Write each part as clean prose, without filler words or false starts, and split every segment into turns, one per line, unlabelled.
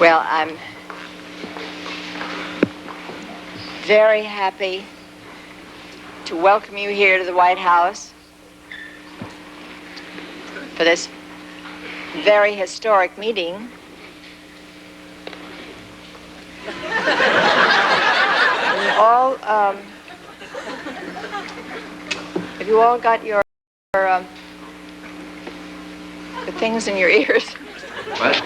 Well, I'm very happy to welcome you here to the White House for this very historic meeting. All, have you all got your the things in your ears?
What?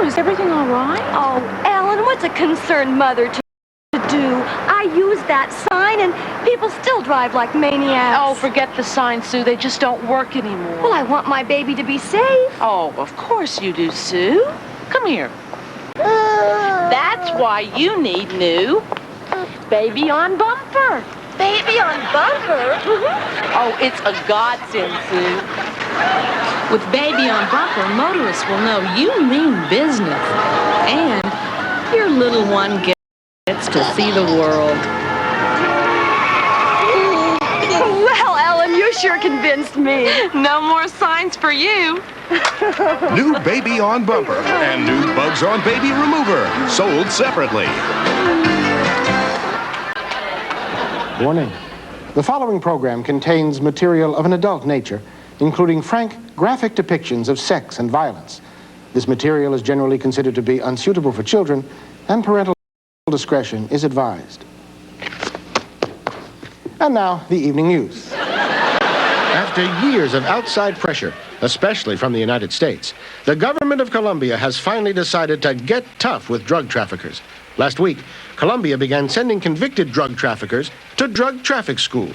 Is everything all right?
Oh, Ellen, what's a concerned mother to do? I use that sign and people still drive like maniacs.
Oh, forget the signs, Sue. They just don't work anymore.
Well, I want my baby to be safe.
Oh, of course you do, Sue. Come here. That's why you need new Baby on Bumper.
Baby on Bumper?
Oh, it's a godsend, Sue. With Baby on Bumper, motorists will know you mean business. And your little one gets to see the world.
Well, Ellen, you sure convinced me.
No more signs for you.
New Baby on Bumper and new Bugs on Baby Remover, sold separately.
Warning. The following program contains material of an adult nature, including frank, graphic depictions of sex and violence. This material is generally considered to be unsuitable for children, and parental discretion is advised. And now, the evening news.
After years of outside pressure, especially from the United States, the government of Colombia has finally decided to get tough with drug traffickers. Last week, Colombia began sending convicted drug traffickers to drug traffic school,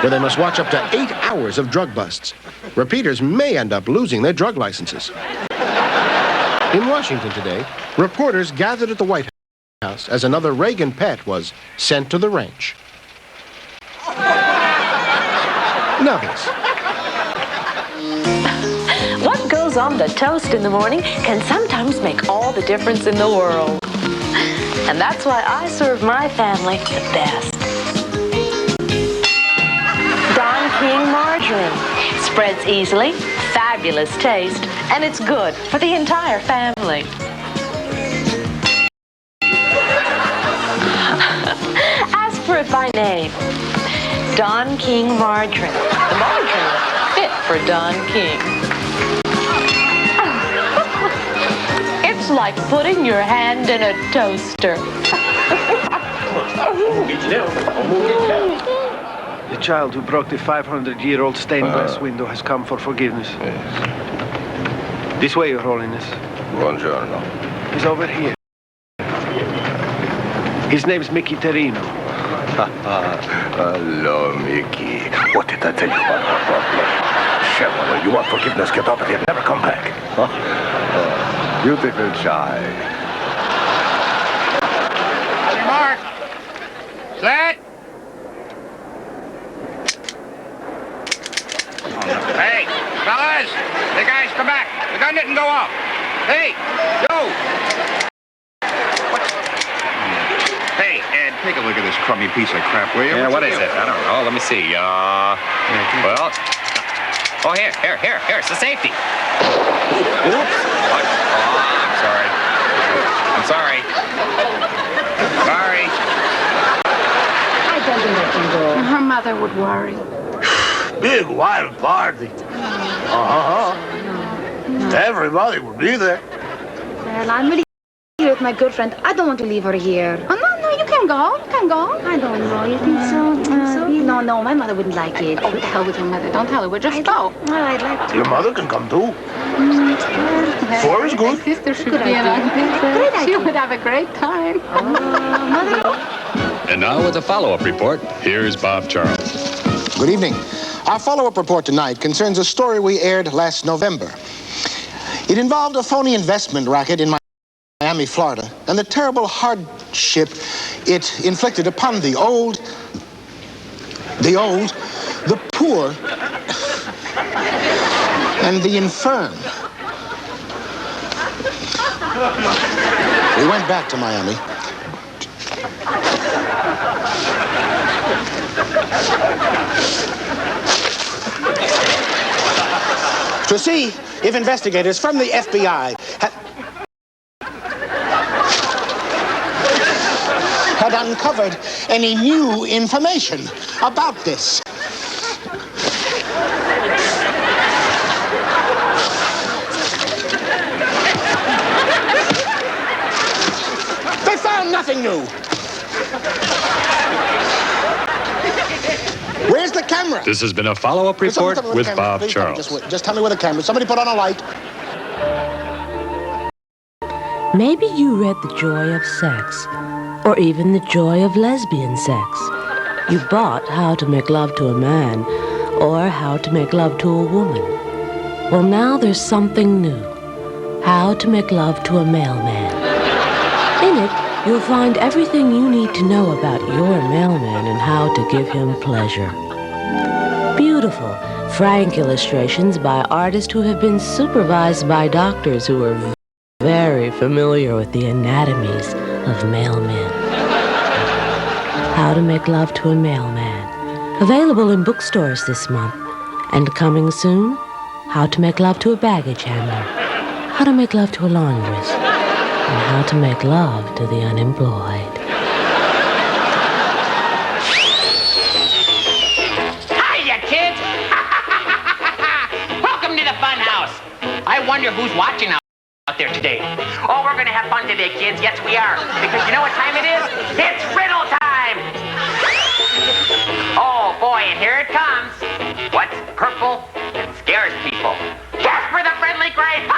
where they must watch up to 8 hours of drug busts. Repeaters may end up losing their drug licenses. In Washington today, reporters gathered at the White House as another Reagan pet was sent to the ranch. Now this.
What goes on the toast in the morning can sometimes make all the difference in the world. And that's why I serve my family the best. Don King margarine. Spreads easily, fabulous taste, and it's good for the entire family. Ask for it by name. Don King margarine. The margarine fit for Don King. It's like putting your hand in a toaster.
The child who broke the 500-year-old stained glass window has come for forgiveness.
Yes.
This way, Your Holiness.
Buongiorno.
He's over here. His name's Mickey Terrino.
Hello, Mickey. What did I tell you about our problem? Several You want forgiveness, get up and never come back. Beautiful child.
Mark! Set! Hey, fellas! The guys, come back. The gun didn't go off. Hey, you! Hey, Ed, take a look at this crummy piece of crap, will you?
Yeah, what is it? I don't know. Let me see. Well... Oh, here. It's the safety. Oops. What? Oh, I'm sorry. Sorry.
I don't let him go. Her mother would worry.
Big wild party. Everybody will be there.
Well, I'm really here with my good friend. I don't want to leave her here.
Oh, no, you can go. You can go.
I don't know. You think so? No, my mother wouldn't like it.
Oh, what the hell with your mother? Don't tell her. We'll just go.
Well, I'd like to.
Your mother can come too. Four is good.
Sister should
Good
be
idea. Great idea.
She would have a great time.
Mother.
And now with a follow-up report, here's Bob Charles.
Good evening. Our follow-up report tonight concerns a story we aired last November. It involved a phony investment racket in Miami, Florida, and the terrible hardship it inflicted upon the poor, and the infirm. We went back to Miami. To see if investigators from the FBI had uncovered any new information about this. They found nothing new. Where's the camera?
This has been a follow-up report with Bob
Please,
Charles.
just tell me where the camera is. Somebody put on a light.
Maybe you read The Joy of Sex, or even The Joy of Lesbian Sex. You bought How to Make Love to a Man, or How to Make Love to a Woman. Well, now there's something new. How to Make Love to a Mailman. In it, you'll find everything you need to know about your mailman and how to give him pleasure. Beautiful, frank illustrations by artists who have been supervised by doctors who are very familiar with the anatomies of mailmen. How to Make Love to a Mailman. Available in bookstores this month. And coming soon, How to Make Love to a Baggage Handler. How to Make Love to a Laundress. And How to Make Love to the Unemployed.
Hiya, kids! Welcome to the fun house. I wonder who's watching out there today. Oh, we're gonna have fun today, kids. Yes, we are. Because you know what time it is? It's riddle time! Oh, boy, and here it comes. What's purple and scares people? Jasper the Friendly Grape!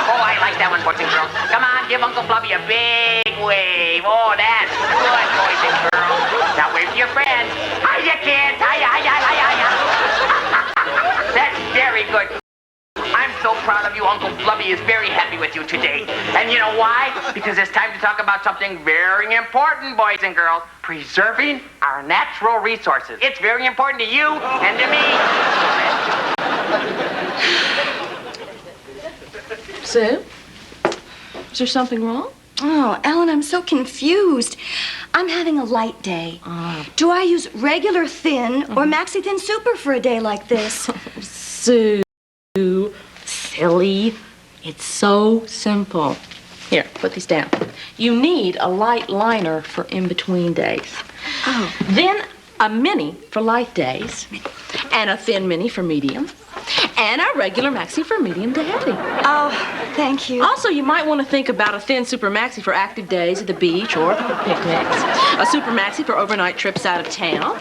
Oh, I like that one, boys and girls. Come on, give Uncle Flubby a big wave. Oh, that's good, boys and girls. Now, where's your friends? Hiya, kids. Hiya. That's very good. I'm so proud of you. Uncle Flubby is very happy with you today. And you know why? Because it's time to talk about something very important, boys and girls. Preserving our natural resources. It's very important to you and to me.
Sue? Is there something wrong?
Oh, Ellen, I'm so confused. I'm having a light day. Do I use regular thin or maxi thin super for a day like this?
Sue, silly. It's so simple. Here, put these down. You need a light liner for in-between days.
Oh.
Then a mini for light days, and a thin mini for medium, and a regular maxi for medium to heavy.
Oh, thank you.
Also, you might want to think about a thin super maxi for active days at the beach or picnics, a super maxi for overnight trips out of town,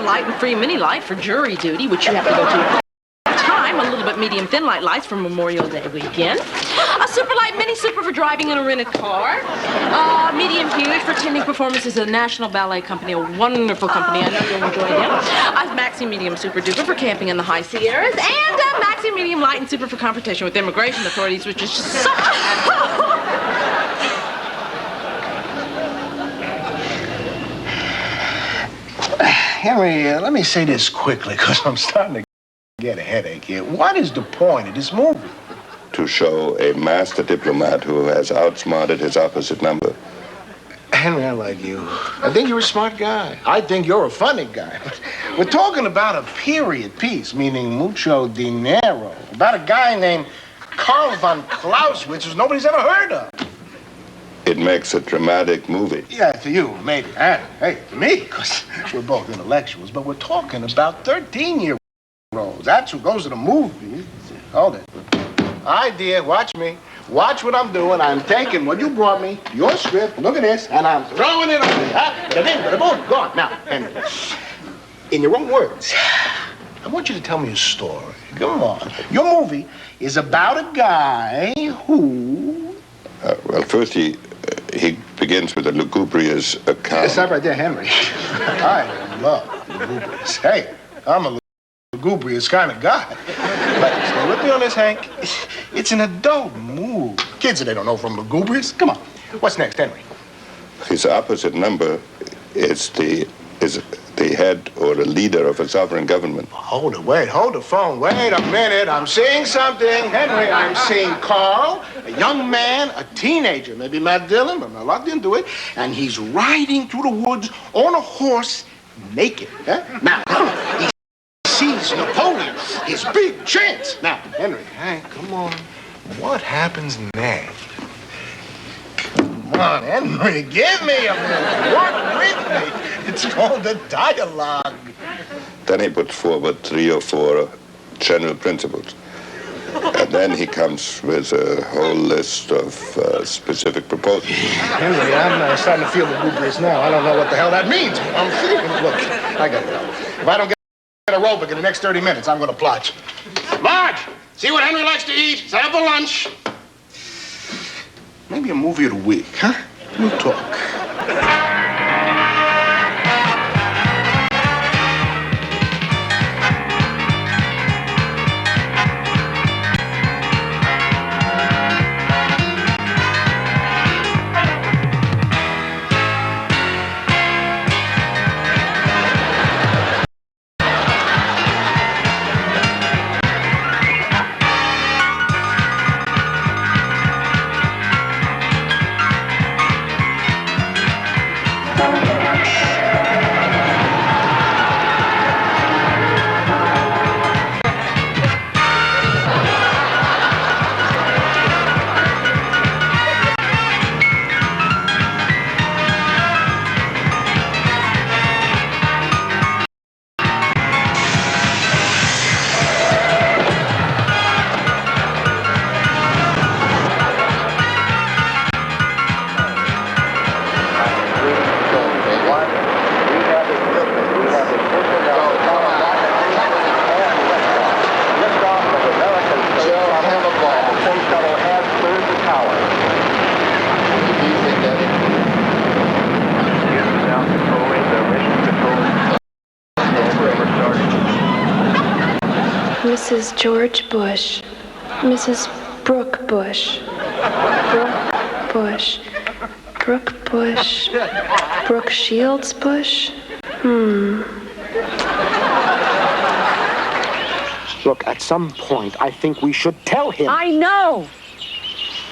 light and free mini light for jury duty, which you have to go to all the time, I'm a little bit medium thin light lights for Memorial Day weekend. A super light mini super for driving in a rented car. Medium huge for attending performances at the National Ballet Company, a wonderful company. I know you'll enjoy them. A maxi medium super duper for camping in the high Sierras, and a maxi medium light and super for confrontation with immigration authorities, which is just so...
Henry, let me say this quickly, because I'm starting to get a headache here. What is the point of this movie?
To show a master diplomat who has outsmarted his opposite number.
Henry, I like you. I think you're a smart guy. I think you're a funny guy. But we're talking about a period piece, meaning mucho dinero, about a guy named Karl von Clausewitz, who nobody's ever heard of.
It makes a dramatic movie.
Yeah, to you, maybe. Hey, to me, because we're both intellectuals. But we're talking about 13-year-olds. That's who goes to the movies. Hold it. Idea, watch me. Watch what I'm doing. I'm taking what you brought me, your script, look at this, and I'm throwing it on you. Bada-bing, bada-boom, gone. Now, Henry, in your own words, I want you to tell me a story. Come on. Your movie is about a guy who...
Well, first he begins with a lugubrious account.
Stop right there, Henry. I love lugubrious. Hey, I'm a lugubrious kind of guy. But stay with me on this, Hank. It's an adult movie. Kids, they don't know from lugubrious. Come on. What's next, Henry?
His opposite number is the head or the leader of a sovereign government.
Hold it, wait, hold the phone. Wait a minute, I'm seeing something. Henry, I'm seeing Carl, a young man, a teenager, maybe Matt Dillon, but I'm not locked into it, and he's riding through the woods on a horse naked. Now, he sees Napoleon, his big chance. Now, Henry, come on. What happens next? Come on, Henry, give me a minute. Work with me. It's called a dialogue.
Then he puts forward 3 or 4 general principles. And then he comes with a whole list of specific proposals.
Henry, I'm starting to feel lugubrious now. I don't know what the hell that means. I'm feeling. Look, I got to go. If I don't get aerobic in the next 30 minutes, I'm going to plotch. Marge, see what Henry likes to eat. Set up for lunch. Maybe a movie of the week, huh? We'll talk.
Mrs. George Bush, Mrs. Brooke Bush, Brooke Bush, Brooke Bush, Brooke Shields Bush.
Look, at some point, I think we should tell him.
I know,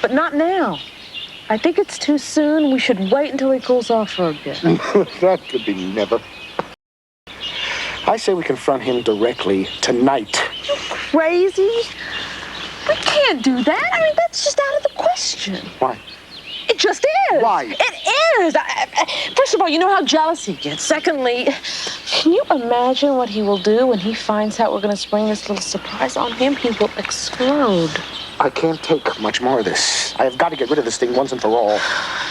but not now. I think it's too soon. We should wait until he cools off for a bit.
That could be never. I say we confront him directly tonight.
You crazy? We can't do that. I mean, that's just out of the question.
Why?
It just is.
Why?
It is. First of all, you know how jealous he gets. Secondly, can you imagine what he will do when he finds out we're going to spring this little surprise on him? He will explode.
I can't take much more of this. I have got to get rid of this thing once and for all.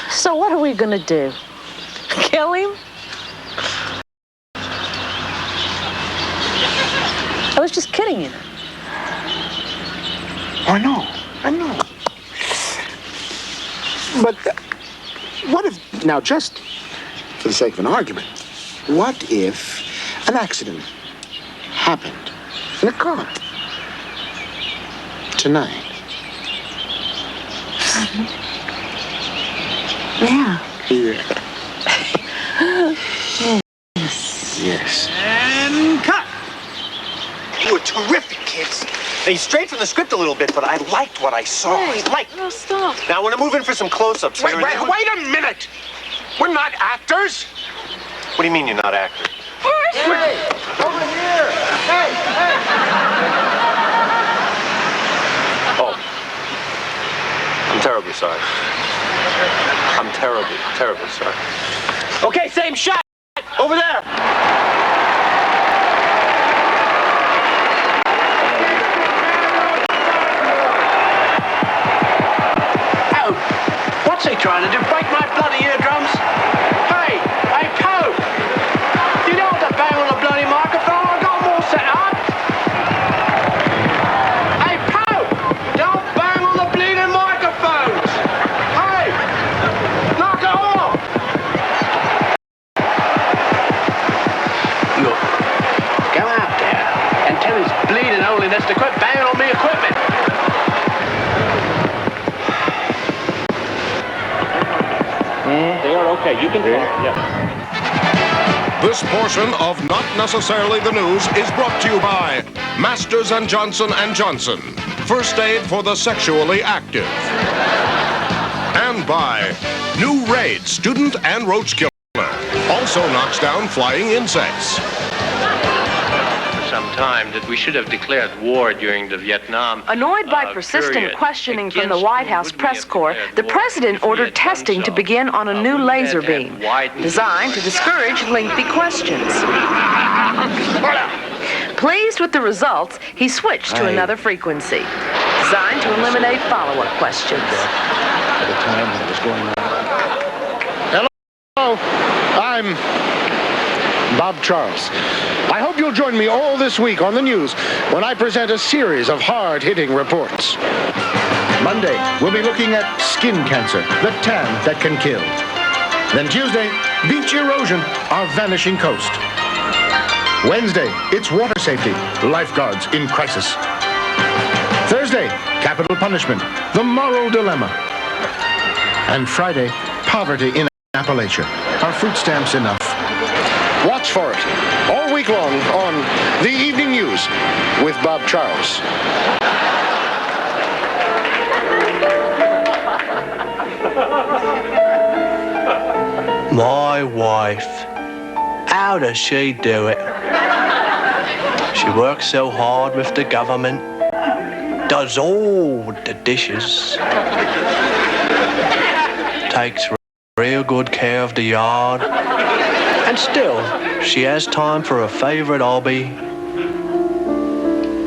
So what are we going to do? Kill him? I was just kidding you.
I know. But what if, now just for the sake of an argument, what if an accident happened in a car tonight?
Yeah.
Yes.
And cut. You were terrific, kids. Now, straight from the script a little bit, but I liked what I saw.
No, stop.
Now, I want to move in for some close-ups.
Wait a minute! We're not actors!
What do you mean you're not actors?
Hey! Over here! Hey!
Oh. I'm terribly sorry. I'm terribly sorry. Okay, same shot! Over there!
What's he trying to do? Break my bloody eardrums? Hey, Pope! You don't have to bang on the bloody microphone. I've got more set up. Hey, Pope! Don't bang on the bleeding microphones! Hey! Knock it off! Look, go out there and tell his bleeding holiness to quit banging on me equipment.
They are okay. You can talk. Yeah.
This portion of Not Necessarily the News is brought to you by Masters & Johnson & Johnson, first aid for the sexually active. And by New Raid Student and Roach Killer, also knocks down flying insects.
Some time that we should have declared war during the Vietnam.
Annoyed by persistent questioning from the White House press corps, the president ordered testing to begin on a new laser beam, designed to discourage lengthy questions. Pleased with the results, he switched to another frequency, designed to eliminate follow-up questions.
At the time when it was going on. Hello, I'm Bob Charles. I hope you'll join me all this week on the news when I present a series of hard-hitting reports. Monday, we'll be looking at skin cancer, the tan that can kill. Then Tuesday, beach erosion, our vanishing coast. Wednesday, it's water safety, lifeguards in crisis. Thursday, capital punishment, the moral dilemma. And Friday, poverty in Appalachia. Are food stamps enough? Watch for it all week long on The Evening News with Bob Charles.
My wife. How does she do it? She works so hard with the government, does all the dishes, takes real good care of the yard, and still she has time for a favorite hobby,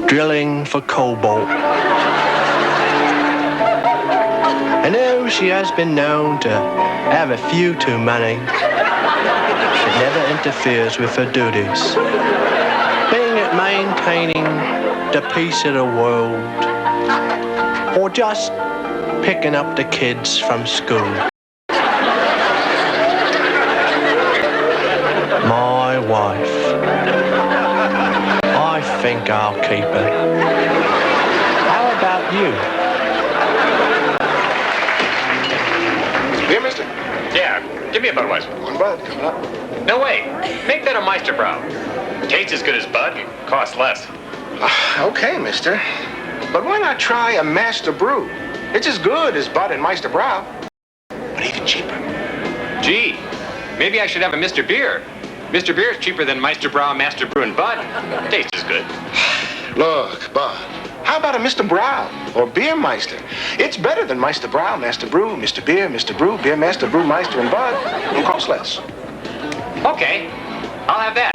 drilling for cobalt. And though she has been known to have a few too many, she never interferes with her duties, being it maintaining the peace of the world or just picking up the kids from school. My wife. I think I'll keep her. How about you?
Here, mister.
Yeah, give me a Budweiser.
One Bud coming up.
No way. Make that a Meisterbrow. Tastes as good as Bud, costs less.
Okay, mister. But why not try a Master Brew? It's as good as Bud and Meister Brow, but even cheaper.
Gee, maybe I should have a Mr. Beer. Mr. Beer is cheaper than Meister Brow, Master Brew, and Bud. Tastes as good.
Look, Bud, how about a Mr. Brow or Beermeister? It's better than Meister Brow, Master Brew, Mr. Beer, Mr. Brew, Beer Master, Brew Meister, and Bud, and costs less.
Okay, I'll have that.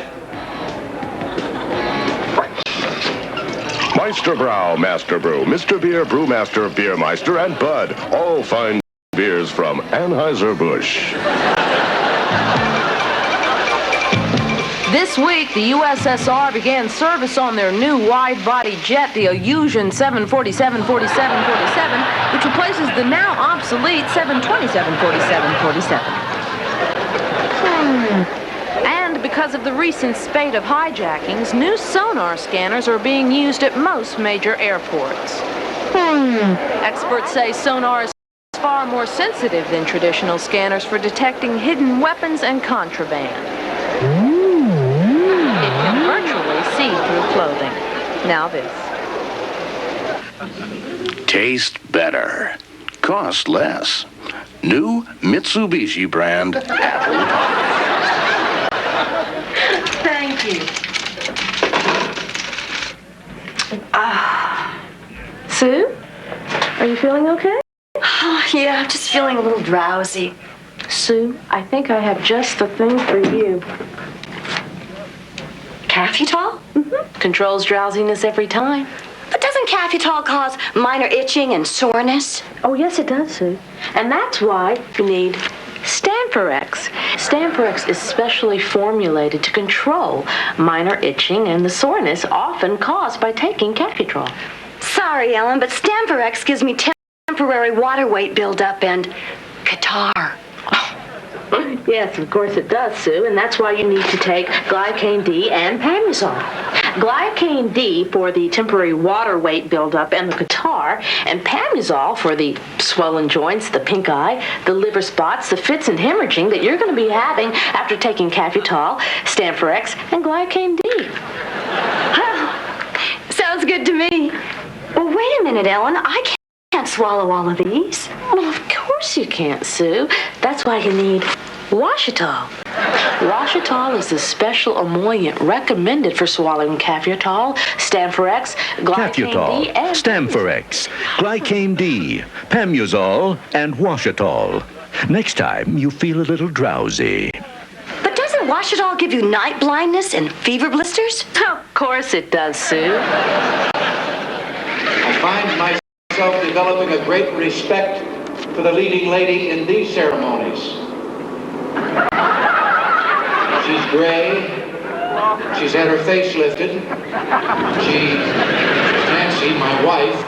Meisterbrow, Master Brew, Mr. Beer, Brewmaster, Beermeister, and Bud. All fine beers from Anheuser-Busch.
This week, the USSR began service on their new wide-body jet, the Illusion 747-47-47, which replaces the now obsolete 727-47-47. And because of the recent spate of hijackings, new sonar scanners are being used at most major airports. Experts say sonar is far more sensitive than traditional scanners for detecting hidden weapons and contraband. It can virtually see through clothing. Now this.
Taste better. Cost less. New Mitsubishi brand apple pie.
Thank you. Sue? Are you feeling okay?
Oh, yeah, I'm just feeling a little drowsy.
Sue, I think I have just the thing for you.
Cafutol?
Controls drowsiness every time.
But doesn't Cafutol cause minor itching and soreness?
Oh, yes, it does, Sue. And that's why you need Stanforex. Stanforex is specially formulated to control minor itching and the soreness often caused by taking Cafutol.
Sorry, Ellen, but Stanforex gives me temporary water weight buildup and catarrh.
Yes, of course it does, Sue, and that's why you need to take Glycane D and Pamuzol. Glycane D for the temporary water weight buildup and the catarrh, and Pamuzol for the swollen joints, the pink eye, the liver spots, the fits and hemorrhaging that you're going to be having after taking Cafutol, Stanforex, and Glycane D.
Sounds good to me. Well, wait a minute, Ellen. I can't swallow all of these.
Well, of course you can't, Sue. That's why you need Washitol. Washitol is the special emollient recommended for swallowing Cafutol, Stanforex, Glycane D, and
Stanforex, Glycane D, Pamuzol, and Washitol. Next time you feel a little drowsy.
But doesn't Washitol give you night blindness and fever blisters?
Of course it does, Sue.
I find myself developing a great respect for the leading lady in these ceremonies. She's gray. She's had her face lifted. She's Nancy, my wife.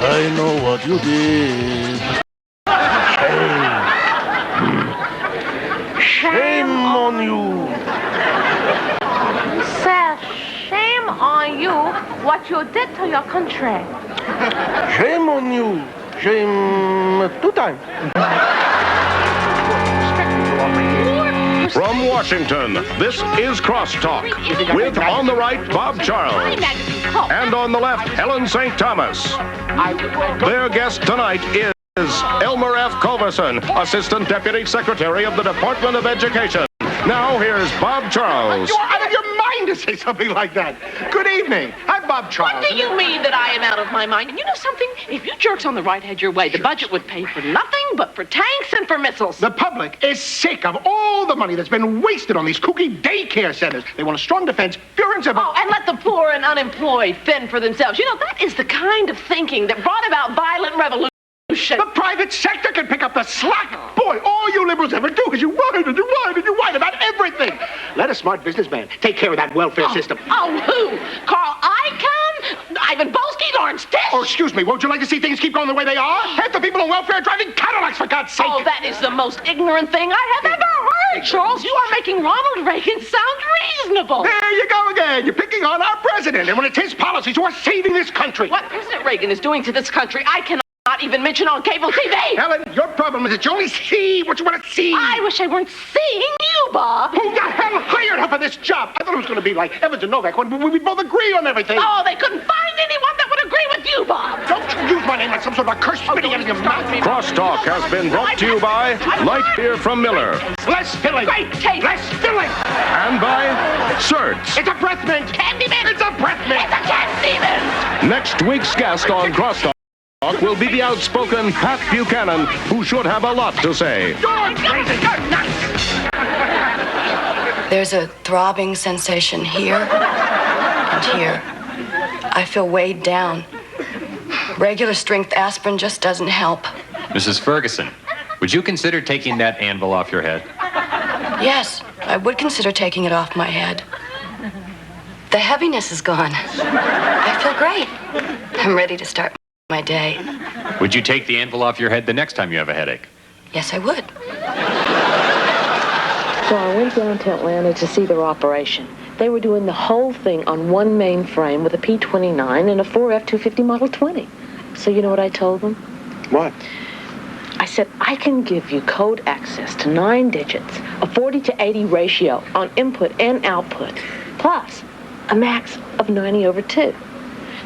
I know what you did. Shame on you.
Sir, shame on you what you did to your country.
Shame on you. Shame 2 times.
From Washington, this is Crosstalk with on the right Bob Charles and on the left Helen St. Thomas. Their guest tonight is Elmer F. Culverson, Assistant Deputy Secretary of the Department of Education. Now here's Bob Charles.
You're out of your mind to say something like that. Good evening. I'm Bob Charles.
What do you mean that I am out of my mind? And you know something? If you jerks on the right had your way, the budget would pay for nothing but for tanks and for missiles.
The public is sick of all the money that's been wasted on these kooky daycare centers. They want a strong defense, pure and simple.
Oh, and let the poor and unemployed fend for themselves. You know, that is the kind of thinking that brought about violent revolution.
The private sector can pick up the slack. Boy, all you liberals ever do is you whine and you whine and you whine about everything. Let a smart businessman take care of that welfare system.
Oh, who? Carl Icahn? Ivan Boesky? Lawrence Tisch?
Oh, excuse me. Won't you like to see things keep going the way they are? Half the people on welfare are driving Cadillacs, for God's sake.
Oh, that is the most ignorant thing I have ever heard, Charles. You are making Ronald Reagan sound reasonable.
There you go again. You're picking on our president. And when it's his policies who are saving this country.
What President Reagan is doing to this country, I cannot not even mention on cable TV.
Helen, your problem is that you only see what you want to see.
I wish I weren't seeing you, Bob.
Who the hell hired her for this job? I thought it was going to be like Evans and Novak when we both agree on everything.
Oh, they couldn't find anyone that would agree with you, Bob.
Don't you use my name like some sort of a curse spitting out of your mouth.
Crosstalk has been brought to you by Light Beer from Miller.
Less filling.
Great taste.
Less filling.
And by Certs.
It's a breath mint.
Candy mint.
It's a breath mint.
It's a candy mint.
Next week's guest on Crosstalk will be the outspoken Pat Buchanan, who should have a lot to say.
You're crazy. You're nuts.
There's a throbbing sensation here and here. I feel weighed down. Regular strength aspirin just doesn't help.
Mrs. Ferguson, would you consider taking that anvil off your head?
Yes, I would consider taking it off my head. The heaviness is gone. I feel great. I'm ready to start my day.
Would you take the anvil off your head the next time you have a headache?
Yes, I would.
So I went down to Atlanta to see their operation. They were doing the whole thing on one main frame with a P-29 and a 4 F-250 Model 20. So you know what I told them?
What?
I said, I can give you code access to 9 digits, a 40-to-80 ratio on input and output, plus a max of 90/2.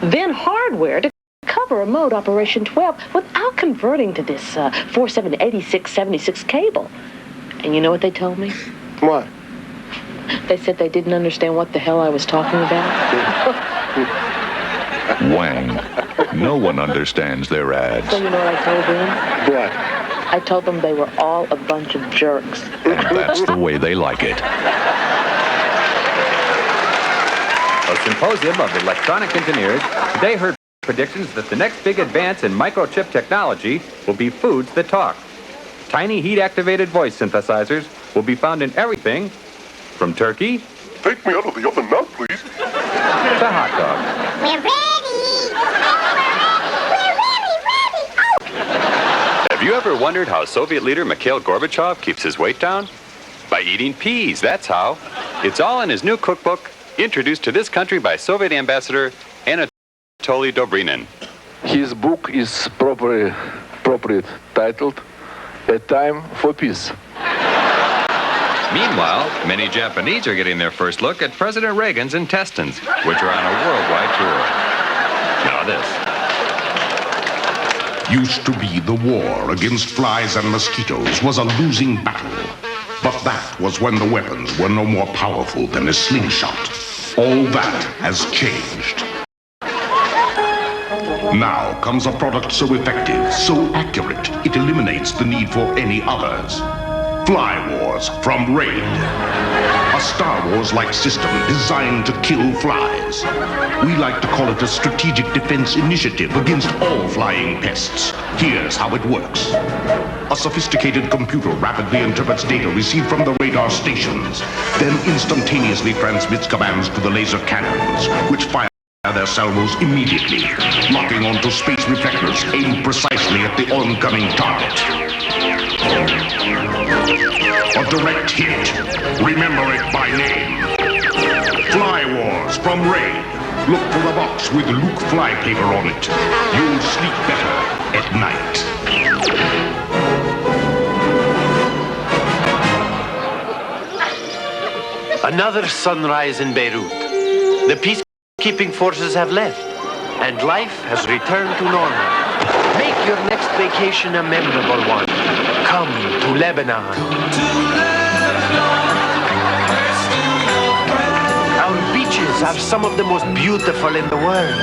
Then hardware to cover a mode Operation 12 without converting to this 478676 cable. And you know what they told me?
What?
They said they didn't understand what the hell I was talking about.
Wang. No one understands their ads.
So you know what I told them?
What?
I told them they were all a bunch of jerks.
And that's the way they like it.
A symposium of electronic engineers today heard predictions that the next big advance in microchip technology will be foods that talk. Tiny heat-activated voice synthesizers will be found in everything from turkey...
Take me out of the oven now, please.
...to hot dogs.
We're ready!
Have you ever wondered how Soviet leader Mikhail Gorbachev keeps his weight down? By eating peas, that's how. It's all in his new cookbook, introduced to this country by Soviet Ambassador Anatoly Dobrinin.
His book is properly titled A Time for Peace.
Meanwhile, many Japanese are getting their first look at President Reagan's intestines, which are on a worldwide tour. Now this.
Used to be the war against flies and mosquitoes was a losing battle. But that was when the weapons were no more powerful than a slingshot. All that has changed. Now comes a product so effective, so accurate, it eliminates the need for any others. Fly Wars from Raid. A Star Wars-like system designed to kill flies. We like to call it a strategic defense initiative against all flying pests. Here's how it works. A sophisticated computer rapidly interprets data received from the radar stations, then instantaneously transmits commands to the laser cannons, which fire their salvos immediately, locking onto space reflectors aimed precisely at the oncoming target. A direct hit. Remember it by name. Fly Wars from Raid. Look for the box with Luke flypaper on it. You'll sleep better at night.
Another sunrise in Beirut. The peacekeeping forces have left, and life has returned to normal. Make your next vacation a memorable one. Come to Lebanon. Our beaches are some of the most beautiful in the world.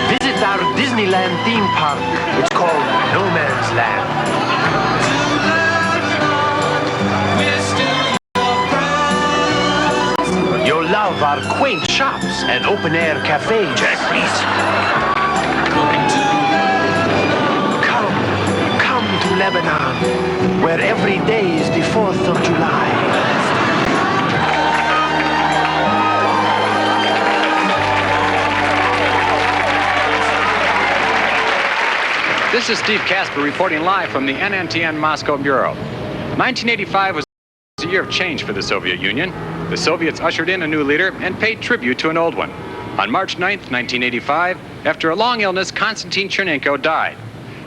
Visit our Disneyland theme park. It's called No Man's Land. You'll love our quaint shops and open-air cafes. Jack, please. Come to Lebanon, where every day is the 4th of July.
This is Steve Casper reporting live from the NNTN Moscow Bureau. 1985 was a year of change for the Soviet Union. The Soviets ushered in a new leader and paid tribute to an old one. On March 9th, 1985, after a long illness, Konstantin Chernenko died.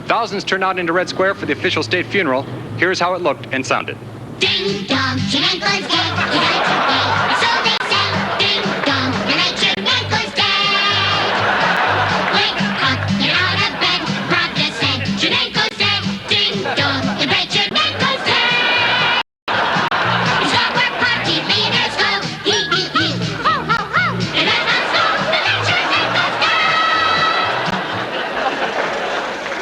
Thousands turned out into Red Square for the official state funeral. Here's how it looked and sounded.
Ding dong, Chernenko's dead. He died today. So they say, ding dong, the night Chernenko's dead. Wake up, get out of bed. Pravda said, Chernenko's dead. Ding dong, the great Chernenko's dead. It's not where party leaders go. Hee hee hee, ho ho ho. And let us know the night Chernenko's dead.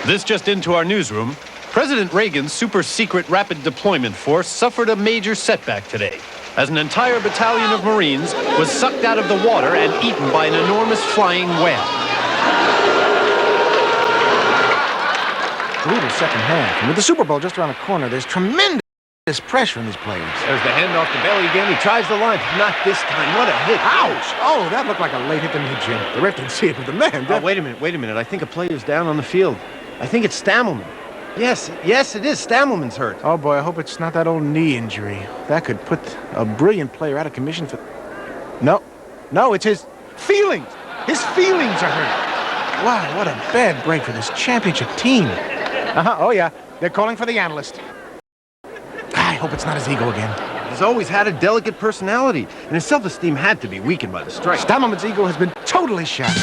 This just into our newsroom. President Reagan's super-secret rapid deployment force suffered a major setback today, as an entire battalion of Marines was sucked out of the water and eaten by an enormous flying whale.
Brutal second half. And with the Super Bowl just around the corner, there's tremendous pressure on these players.
There's the handoff to Bailey again. He tries the line. Not this time. What a hit.
Ouch! Oh, that looked like a late hit to me, Jim. The ref didn't see it, but the man...
Oh, wait a minute. I think a player's down on the field. I think it's Stammelman. Yes, it is. Stammelman's hurt.
Oh, boy, I hope it's not that old knee injury. That could put a brilliant player out of commission for... No, it's his feelings. His feelings are hurt. Wow, what a bad break for this championship team. Oh, yeah. They're calling for the analyst. I hope it's not his ego again.
He's always had a delicate personality, and his self-esteem had to be weakened by the strike.
Stammelman's ego has been totally shattered.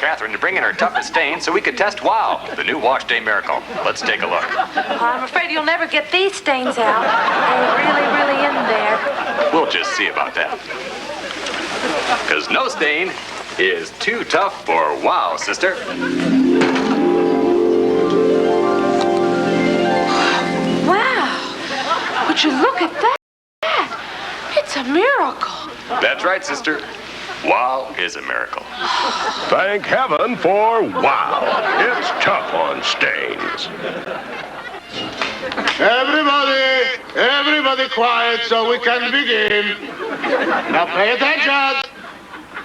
Catherine to bring in her toughest stain so we could test Wow, the new wash day miracle. Let's take a look.
I'm afraid you'll never get these stains out. They're really in there.
We'll just see about that. Because no stain is too tough for Wow, sister.
Wow. Would you look at that? It's a miracle.
That's right, sister. Wow is a miracle.
Thank heaven for Wow. It's tough on stains.
Everybody quiet so we can begin. Now pay attention.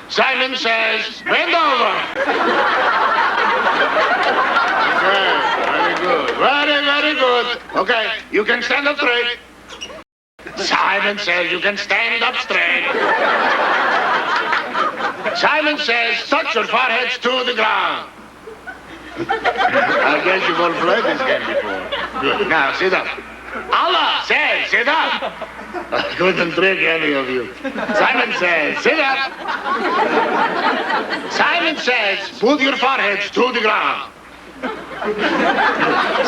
Simon says, bend over. Okay, very good. Very good. Okay, you can stand up straight. Simon says you can stand up straight. Simon says, touch your foreheads to the ground. I guess you've all played this game before. Good. Now, sit up. Allah says, sit up. I couldn't trick any of you. Simon says, sit up. Simon says, put your foreheads to the ground.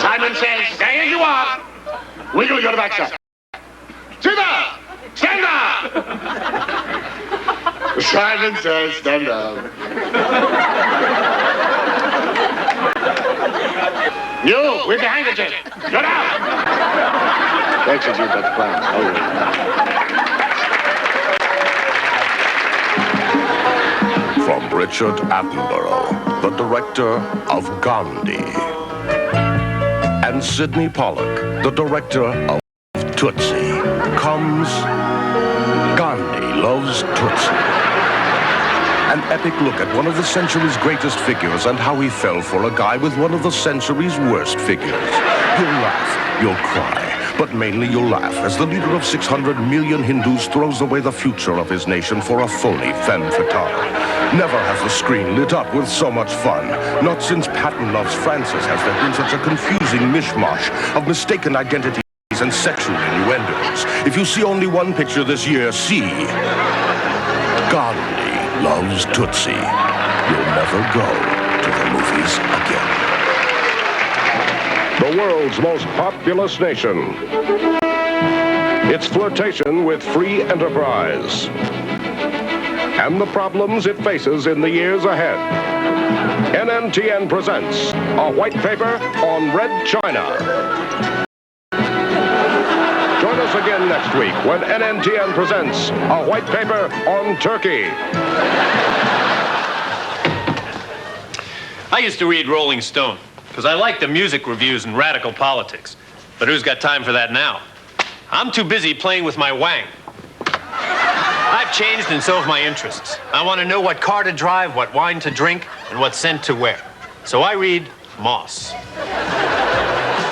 Simon says, stay as you are. Wiggle your backside. Sit up. Stand up. Simon says, stand up. You, with the handkerchief. Get out. Execute that plan.
From Richard Attenborough, the director of Gandhi. And Sidney Pollack, the director of Tootsie, comes Gandhi Loves Tootsie. An epic look at one of the century's greatest figures and how he fell for a guy with one of the century's worst figures. You'll laugh, you'll cry, but mainly you'll laugh as the leader of 600 million Hindus throws away the future of his nation for a phony femme fatale. Never has the screen lit up with so much fun. Not since Patton Loves Francis has there been such a confusing mishmash of mistaken identities and sexual innuendos. If you see only one picture this year, see Gandhi Loves Tootsie. You'll never go to the movies again.
The world's most populous nation. Its flirtation with free enterprise. And the problems it faces in the years ahead. NNTN presents a white paper on Red China. Join us again next week when NNTN presents a white paper on Turkey.
I used to read Rolling Stone because I liked the music reviews and radical politics. But who's got time for that now? I'm too busy playing with my wang. I've changed and so have my interests. I want to know what car to drive, what wine to drink, and what scent to wear. So I read Moss.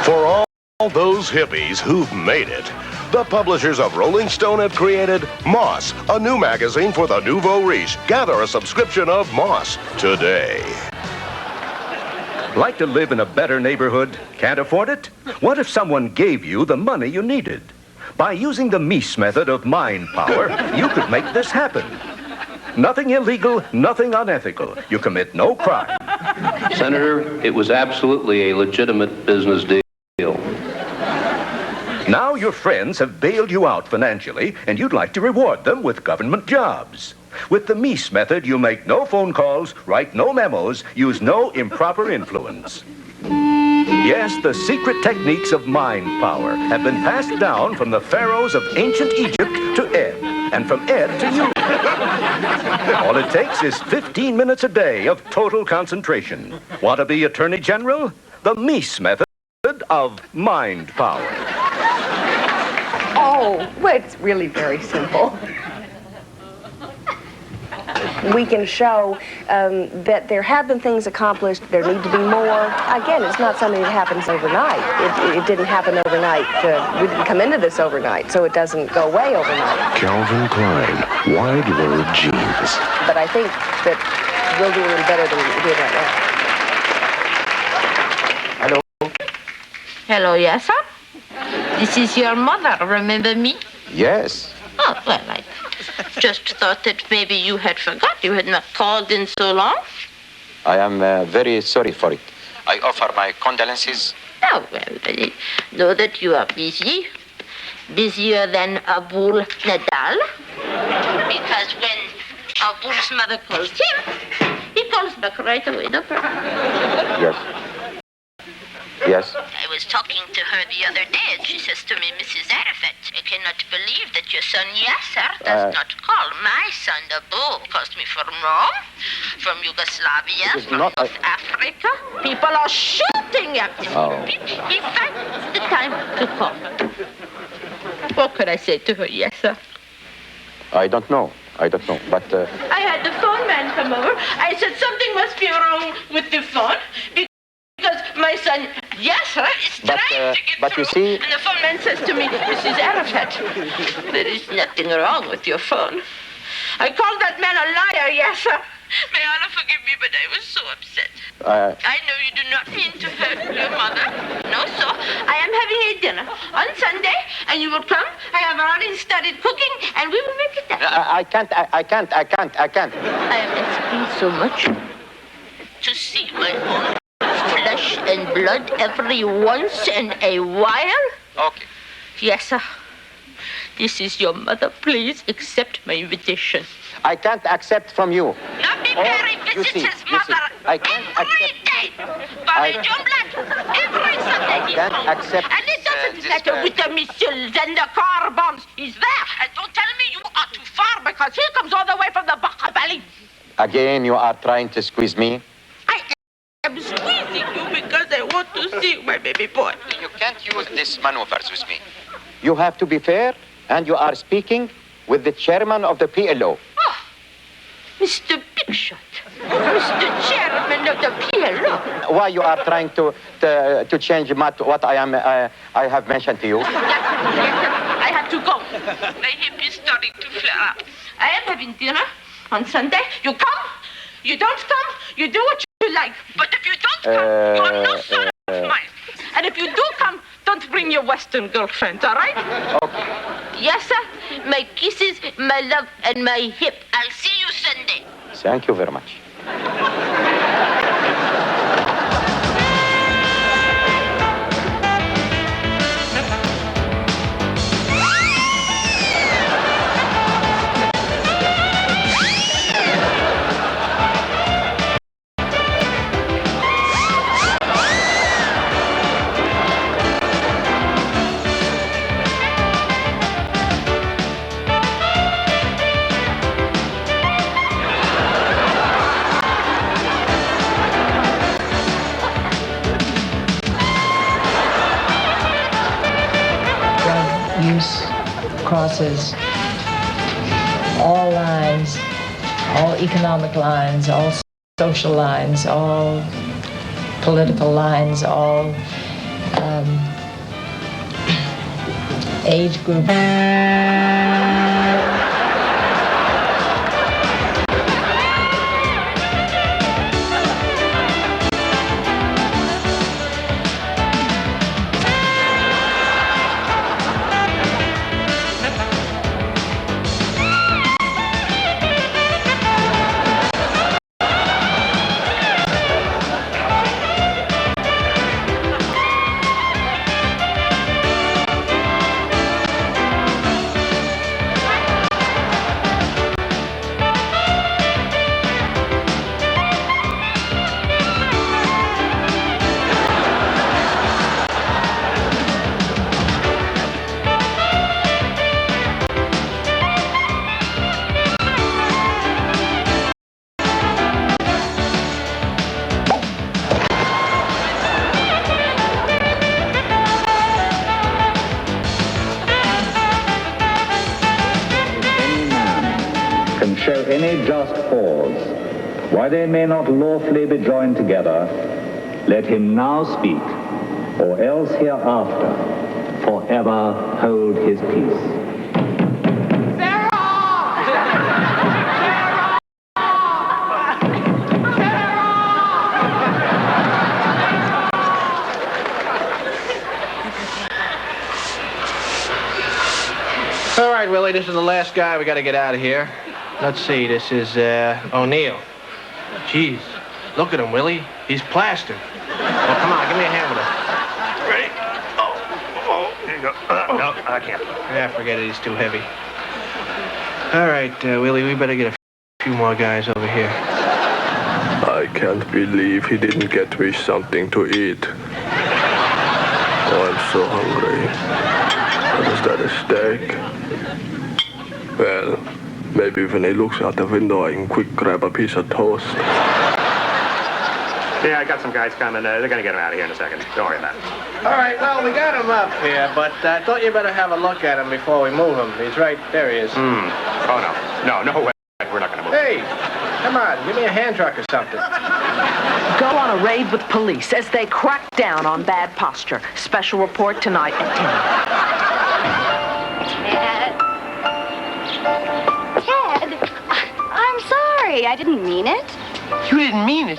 For all those hippies who've made it, the publishers of Rolling Stone have created Moss, a new magazine for the nouveau riche. Gather a subscription of Moss today.
Like to live in a better neighborhood? Can't afford it? What if someone gave you the money you needed? By using the Mies method of mind power, you could make this happen. Nothing illegal, nothing unethical. You commit no crime.
Senator, it was absolutely a legitimate business deal.
Now your friends have bailed you out financially, and you'd like to reward them with government jobs. With the Mies method, you make no phone calls, write no memos, use no improper influence. Yes, the secret techniques of mind power have been passed down from the pharaohs of ancient Egypt to Ed, and from Ed to you. All it takes is 15 minutes a day of total concentration. Want to be Attorney General? The Mies method of mind power.
Oh, well, it's really very simple. We can show that there have been things accomplished, there need to be more. Again, it's not something that happens overnight. It didn't happen overnight. We didn't come into this overnight, so it doesn't go away overnight.
Calvin Klein, wide road jeans.
But I think that we'll do a little better than we did right now.
Hello?
Hello, yes, sir? This is your mother, remember me?
Yes.
Oh, well, I just thought that maybe you had forgot. You had not called in so long.
I am very sorry for it. I offer my condolences.
Oh, well, know that you are busy. Busier than a bull Nadal. Because when a bull's mother calls him, he calls back right away, no problem.
Yes. Yes.
I was talking to her the other day, and she says to me, Mrs. Arafat, I cannot believe that your son Yasser does not call my son Abu. Calls me from Rome, from Yugoslavia, from North Africa. People are shooting at him.
Oh.
He finds the time to call. What could I say to her, Yasser?
I don't know, but...
I had the phone man come over. I said something must be wrong with the phone because my son Yasser is trying to get
but
through.
you see...
And the phone man says to me, Mrs. Arafat, there is nothing wrong with your phone. I called that man a liar, Yasser. May Allah forgive me, but I was so upset. I know you do not mean to hurt your mother. No, so I am having a dinner on Sunday, and you will come. I have already started cooking, and we will make it happen.
I can't.
I am asking so much to see my own flesh and blood every once in a while.
Okay.
Yes, sir. This is your mother. Please accept my invitation.
I can't accept from you.
Nabi Berry visits his mother every day. Every Sunday he
can't
comes.
accept
And it doesn't matter with the missiles and the car bombs. He's there. And don't tell me you are too far because he comes all the way from the Baqa Valley.
Again, you are trying to squeeze me?
I'm squeezing you because I want to see my baby boy.
You can't use these maneuvers with me. You have to be fair, and you are speaking with the chairman of the PLO.
Oh, Mr. Big Shot. Mr. Chairman of the PLO.
Why you are trying to change what I have mentioned to you?
I have to go. My hip is starting to flare up. I am having dinner on Sunday. You come, you don't come, you do what you like. But if you don't come, you are no son of mine. And if you do come, don't bring your Western girlfriend, all right?
Okay.
Yes, sir. My kisses, my love, and my hip. I'll see you Sunday.
Thank you very much.
Use crosses all lines, all economic lines, all social lines, all political lines, all age group.
Can show any just cause why they may not lawfully be joined together, let him now speak, or else hereafter forever hold his peace.
All right, Willie, this is the last guy. We got to get out of here. Let's see, this is O'Neill. Jeez, Look at him, Willie. He's plastered. Well, come on, give me a hand with it. Ready? There you go. No, I can't. Yeah, forget it. He's too heavy. All right, Willie, we better get a few more guys over here.
I can't believe he didn't get me something to eat. Oh, I'm so hungry. What is that, a steak? Well, maybe when he looks out the window, I can quick grab a piece of toast.
Yeah, I got some guys coming. They're going to get him out of here in a second. Don't worry about it.
All right, well, we got him up here, but I thought you better have a look at him before we move him. He's right there. He is.
Oh, no. No way. We're not going to move.
Hey, come on, give me a hand truck or something.
Go on a raid with police as they crack down on bad posture. Special report tonight at
10. Ted, I'm sorry. I didn't mean it.
You didn't mean it?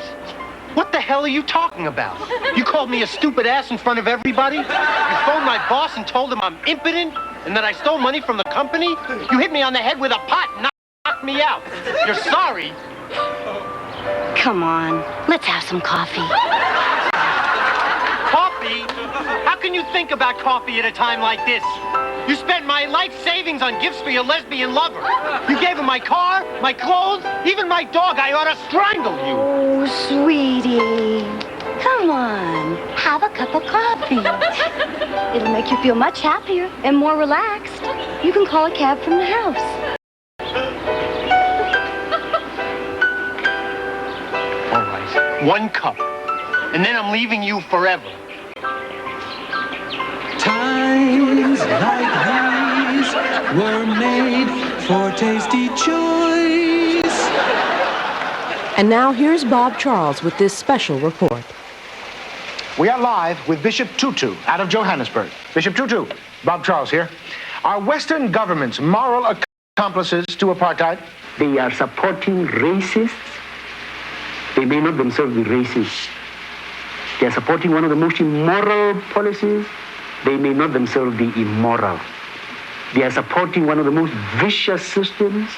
What the hell are you talking about? You called me a stupid ass in front of everybody? You phoned my boss and told him I'm impotent and that I stole money from the company? You hit me on the head with a pot and knocked me out. You're sorry?
Come on, let's have some coffee.
Coffee? How can you think about coffee at a time like this? You spent my life savings on gifts for your lesbian lover. You gave him my car, my clothes, even my dog. I ought to strangle you.
Oh, sweetie. Come on, have a cup of coffee. It'll make you feel much happier and more relaxed. You can call a cab from the house.
All right, 1 cup. And then I'm leaving you forever.
Times like these were made for tasty choice.
And now here's Bob Charles with this special report.
We are live with Bishop Tutu out of Johannesburg. Bishop Tutu, Bob Charles here. Are Western governments moral accomplices to apartheid?
They are supporting racists. They may not themselves be racist. They are supporting one of the most immoral policies. They may not themselves be immoral. They are supporting one of the most vicious systems.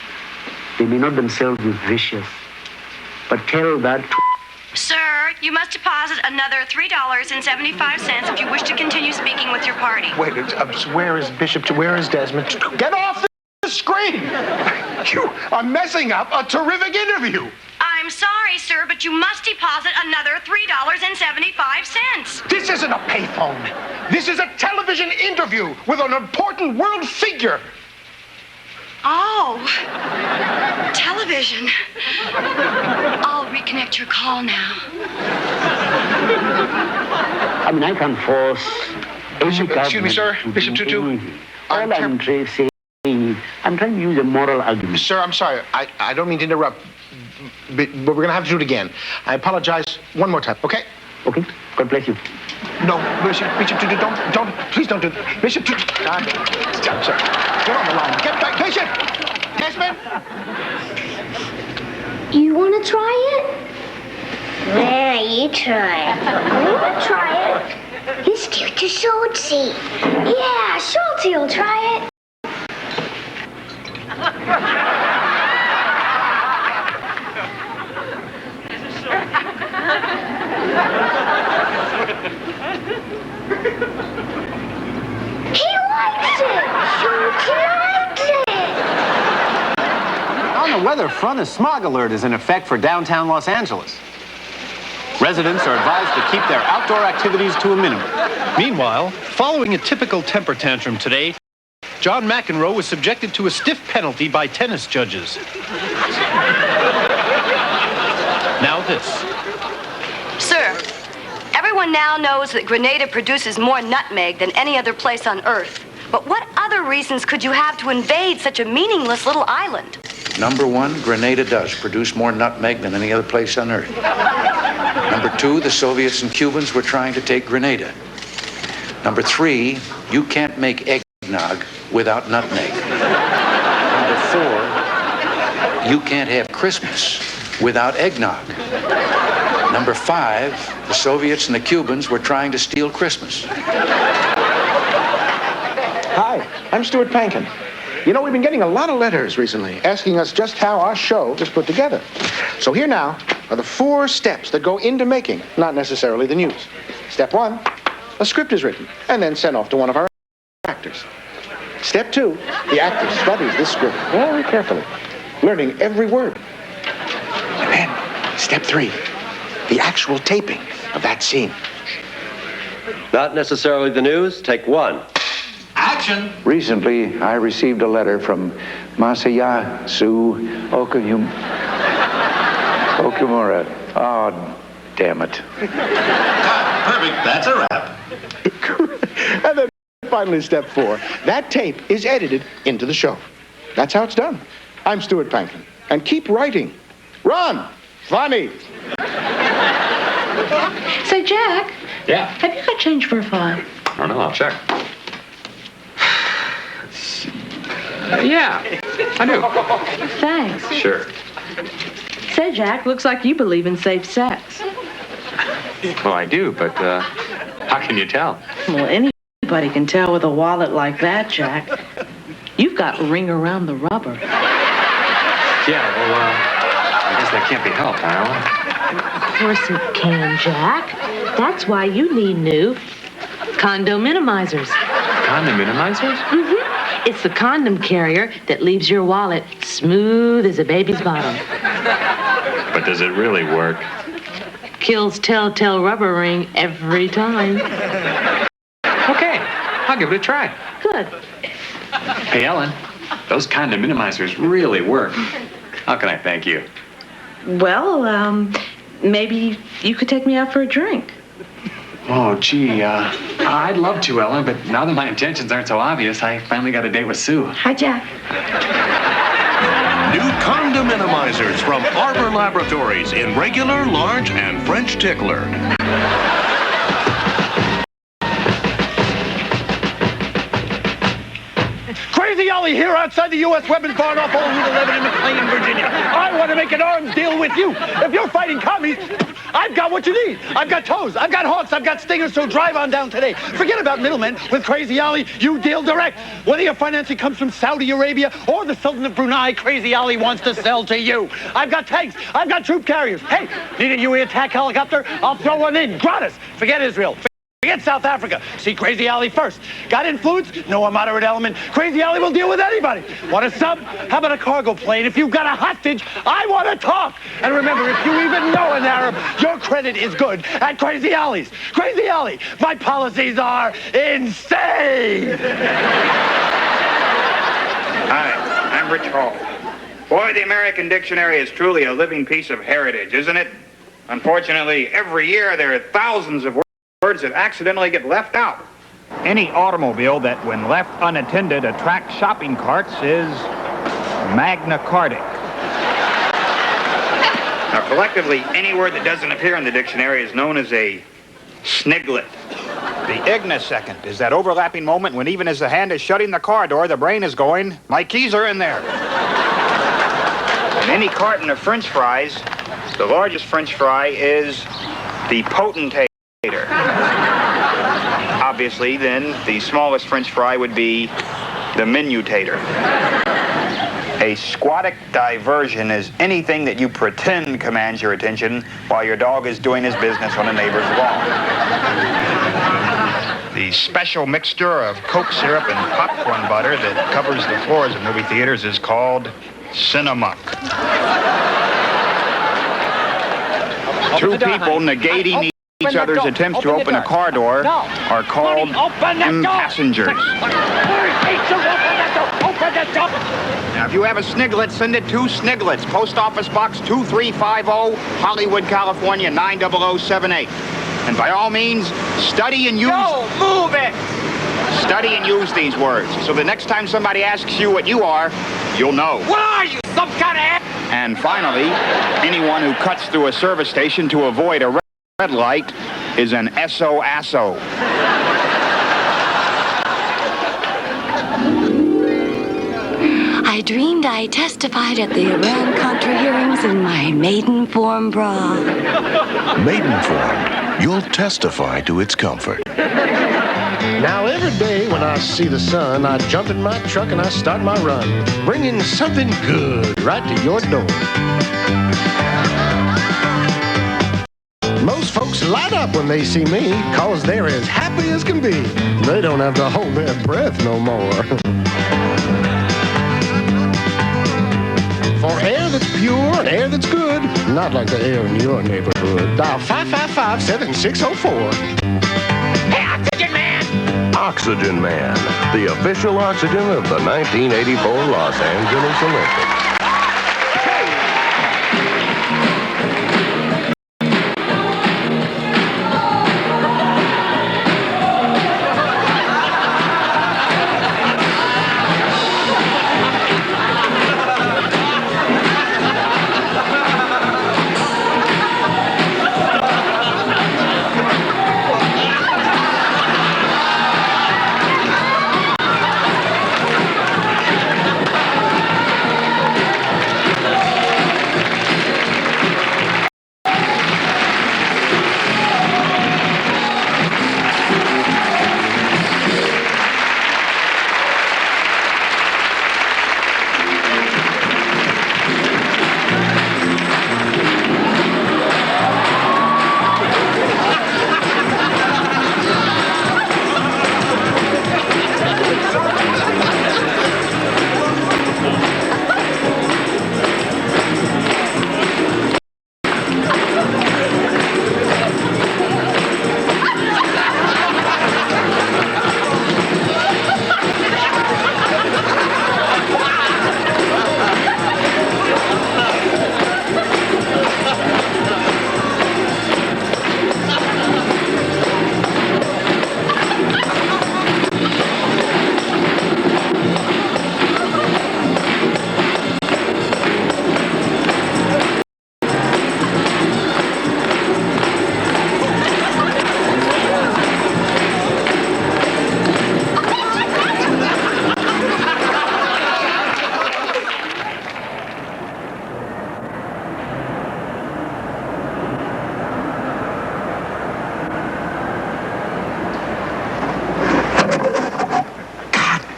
They may not themselves be vicious. But tell that to...
Sir, you must deposit another $3.75 if you wish to continue speaking with your party.
Wait, where is Bishop? Where is Desmond? Get off the screen! You are messing up a terrific interview.
I'm sorry, sir, but you must deposit another $3.75.
This isn't a payphone. This is a television interview with an important world figure.
Oh, television. I'll reconnect your call now.
I mean, I can force...
Excuse me, sir. Bishop Tutu.
All I'm saying is, I'm trying to use a moral argument.
Sir, I'm sorry. I don't mean to interrupt, but we're going to have to do it again. I apologize one more time, okay?
Okay. God bless you.
No, Bishop Tutu, please don't do that. Bishop Tutu. I'm sorry. Get on the line. Get back. Bishop! Desmond?
You want to try it? There, you try it. You want to try it? Let's do it to Schultzy. Yeah, Schultzy will try it. He likes it! Schultzy likes it!
On the weather front, a smog alert is in effect for downtown Los Angeles. Residents are advised to keep their outdoor activities to a minimum.
Meanwhile, following a typical temper tantrum today, John McEnroe was subjected to a stiff penalty by tennis judges. Now this.
Sir, everyone now knows that Grenada produces more nutmeg than any other place on Earth. But what other reasons could you have to invade such a meaningless little island?
Number 1, Grenada does produce more nutmeg than any other place on Earth. Number 2, the Soviets and Cubans were trying to take Grenada. Number 3, you can't make eggnog without nutmeg. Number 4, you can't have Christmas without eggnog. Number 5, the Soviets and the Cubans were trying to steal Christmas.
Hi, I'm Stuart Pankin. You know, we've been getting a lot of letters recently asking us just how our show is put together. So here now are the 4 steps that go into making, not necessarily the news. Step 1, a script is written and then sent off to one of our actors. Step 2, the actor studies this script very carefully, learning every word. And then, step 3, the actual taping of that scene.
Not necessarily the news. Take 1.
Action! Recently, I received a letter from Masayasu Okamura. Oh, damn it.
Perfect. That's a wrap.
And then finally, step 4, that tape is edited into the show. That's how it's done. I'm Stuart Pankin, and keep writing. Run! Funny!
Say, Jack.
Yeah.
Have you got change for a 5?
I don't know. I'll check. Yeah, I do.
Thanks.
Sure.
Say, Jack, looks like you believe in safe sex.
Well, I do, but how can you tell?
Well, anybody can tell with a wallet like that, Jack. You've got ring around the rubber.
Yeah, well, I guess that can't be helped, Iowa.
Of course it can, Jack. That's why you need new condom minimizers.
Condom minimizers?
Mm-hmm. It's the condom carrier that leaves your wallet smooth as a baby's bottom.
But does it really work?
Kills telltale rubber ring every time.
Okay, I'll give it a try.
Good.
Hey, Ellen, those condom minimizers really work. How can I thank you?
Well, maybe you could take me out for a drink.
Oh, gee, I'd love to, Ellen, but now that my intentions aren't so obvious, I finally got a date with Sue.
Hi, Jack.
New condom minimizers from Arbor Laboratories in regular, large, and French tickler.
Crazy Ollie here outside the U.S. Weapons Barn off Old Route 11 in McLean, Virginia. I want to make an arms deal with you. If you're fighting commies, I've got what you need. I've got tows, I've got hawks, I've got stingers, so drive on down today. Forget about middlemen. With Crazy Ollie, you deal direct. Whether your financing comes from Saudi Arabia or the Sultan of Brunei, Crazy Ollie wants to sell to you. I've got tanks, I've got troop carriers. Hey, need a UE attack helicopter? I'll throw one in. Gratis. Forget Israel. Forget South Africa. See Crazy Ollie first. Got influence? No, a moderate element. Crazy Ollie will deal with anybody. Want a sub? How about a cargo plane? If you've got a hostage, I want to talk. And remember, if you even know an Arab, your credit is good at Crazy Ollie's. Crazy Ollie, my policies are insane.
Hi, I'm Rich Hall. Boy, the American dictionary is truly a living piece of heritage, isn't it? Unfortunately, every year there are thousands of words that accidentally get left out.
Any automobile that, when left unattended, attracts shopping carts is Magna Carta.
Now, collectively, any word that doesn't appear in the dictionary is known as a sniglet.
The ignisecond is that overlapping moment when even as the hand is shutting the car door, the brain is going, my keys are in there.
In any carton of French fries, the largest French fry is the potentator. Obviously, then, the smallest French fry would be the minutator. A squattic diversion is anything that you pretend commands your attention while your dog is doing his business on a neighbor's lawn. The special mixture of Coke syrup and popcorn butter that covers the floors of movie theaters is called Cinemuck. Two people negating each other's attempts to open a car door are called passengers. Now, if you have a sniglet, send it to Sniglets, Post Office Box 2350, Hollywood, California, 90078. And by all means, study and use... No, move it! Study and use these words, so the next time somebody asks you what you are, you'll know.
What are you, some kind of...
And finally, anyone who cuts through a service station to avoid a red light is an SO-ASO.
I dreamed I testified at the Iran-Contra hearings in my maiden form bra.
Maiden form. You'll testify to its comfort.
Now every day when I see the sun, I jump in my truck and I start my run, bringing something good right to your door. folks light up when they see me, 'cause they're as happy as can be. They don't have to hold their breath no more. For air that's pure and air that's good, not like the air in your neighborhood, dial 555-7604.
Hey, Oxygen Man!
Oxygen Man, the official oxygen of the 1984 Los Angeles Olympics.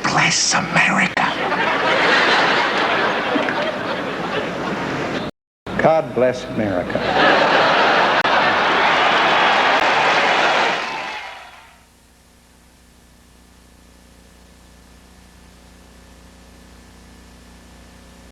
Bless America.
God bless America.